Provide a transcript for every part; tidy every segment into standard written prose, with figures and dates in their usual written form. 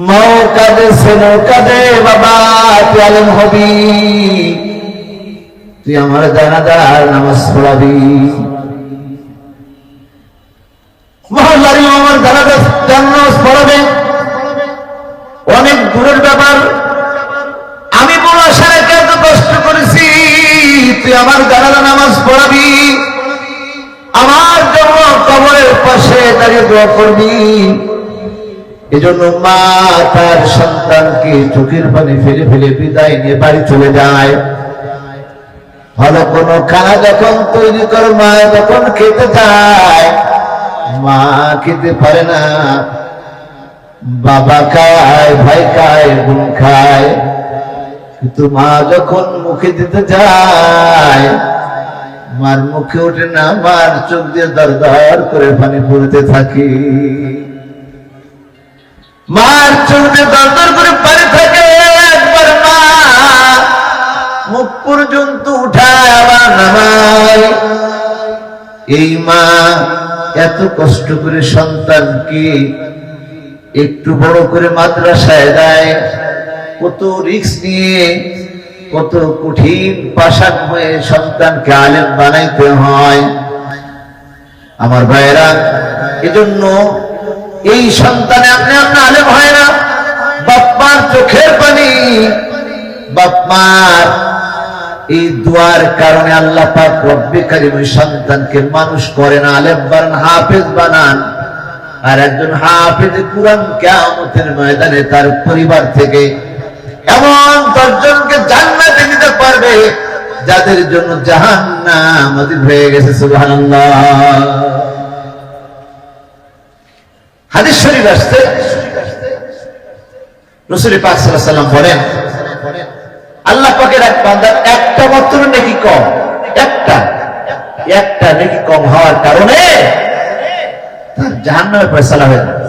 মাও কাঁদে ছেলেও কাঁদে, বাবা তুই আলেম হবি, তুই আমার জানাজার নামাজ পড়াবি। মহল্লার আমার জানাজার নামাজ পড়াবে, অনেক দূরের ব্যাপার। আমি বড় আশা রেখে এত কষ্ট করেছি, তুই আমার জানাজা নামাজ পড়াবি, আমার জন্য কবরের পাশে দাঁড়িয়ে দোয়া করবি। এজন্য মা তার সন্তানকে চোখের পানি ফেলে ফেলে বিদায় নিয়ে বাড়ি চলে যায়। ভালো কোনো খানা যখন তৈরি করে মা যখন খেতে চায়, মা খেতে পারে না, বাবা খায়, ভাই খায়, বোন খায়, কিন্তু মা যখন মুখে দিতে যায়, মার মুখে ওঠে না, মার চোখ দিয়ে দর দর করে পানি পড়তে থাকে, মার চোখ দিয়ে দর দর করে পানি থাকে। একবার মা মুখ পর্যন্ত উঠায় আবার নামায়। এই মা এত কষ্ট করে সন্তানকে একটু বড় করে মাদ্রাসায় দেয়, কত রিস্ক নিয়ে, কত কঠিন পাশান হয়ে সন্তানকে আলেম বানাইতে হয়। আমার ভাইয়েরা, এজন্য এই সন্তানে আপনি আপনি আলেম হয় না, বাপ্পার চোখের পানি, বাপ্পার এই দুয়ার কারণে আল্লাহ পাক রব্বে কারীম ওই সন্তানকে মানুষ করেন, আলেম বানান, হাফেজ বানান। আর একজন হাফেজ কুরআন কিয়ামতের ময়দানে তার পরিবার থেকে এমন 10 জনকে জান্নাতে নিতে পারবে যাদের জন্য জাহান্নাম অধীন হয়ে গেছে। সুবহানাল্লাহ। হাদিস শরীফ আসছে, রাসূল পাক সাল্লাল্লাহু আলাইহি ওয়াসাল্লাম বলেন, আল্লাহ পাকের এক বান্দার একটা মাত্র নেকি কম, একটা নেকি কম হওয়ার কারণে তার জাহান্নামের ফয়সালা হয়ে যাবে।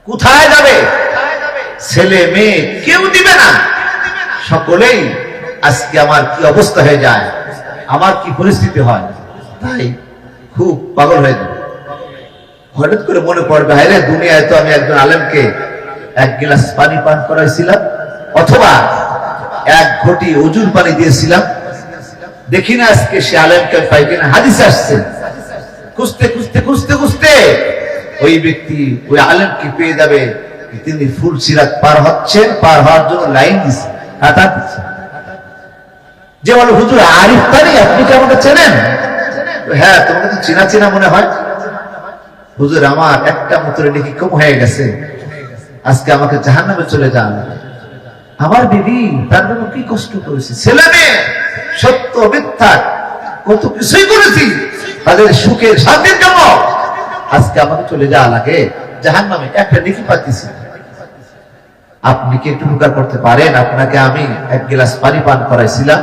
কোথায় যাবে? ছেলে মেয়ে কেউ দিবে না, সকলেই আজকে আমার কি অবস্থা হয়ে যায়, আমার কি পরিস্থিতি হয়, তাই খুব পাগল হয়ে যাবে। হঠাৎ করে মনে পড়বে, হায়রে দুনিয়ায় তো আমি একজন আলেমকে 1 গ্লাস পানি পান করাইছিলাম, অথবা 1 ঘটি ওজুর পানি দিয়েছিলাম, দেখি না আজকে সে আলেমকে পাই কিনা। হাদিসে আসছে, খুঁজতে খুঁজতে খুঁজতে খুঁজতে ওই ব্যক্তি ওই আলেমকে পেয়ে যাবে, তিনি ফুলসিরাত পার হচ্ছেন, পার হওয়ার জন্য লাইন দিচ্ছে, কাতার দিচ্ছে। যে বলে, হুজুর আরিফ তারি, আপনি কি আমাকে চেনেন? হ্যাঁ, তোমাকে তো চেনা চেনা মনে হয়। হুজুর আমার একটা মতরে নাকি কম হয়ে গেছে, আজকে আমাকে জাহান্নামে চলে যান। আমার বিবি, তার জন্য কি কষ্ট করেছি, ছেলে মেয়ে সত্য মিথ্যা কত কিছুই করেছি তাদের সুখের শান্তির জন্য, আজকে আমাকে চলে যাওয়া লাগে জাহান্নামে, একটা নেকি পাচ্ছি। আপনি কি একটু উপকার করতে পারেন? আপনাকে আমি 1 গ্লাস পানি পান করাইছিলাম।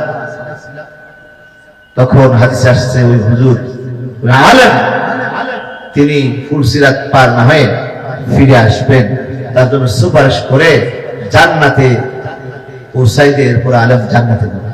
তখন হাদিসে আসছে, ওই হুজুর আলেম তিনি ফুলসিরাত পার না হয়ে ফিরে আসবেন, তার জন্য সুপারিশ করে জান্নাতে পৌঁছাই দিয়ে এরপর আলেম জান্নাতে যাবে।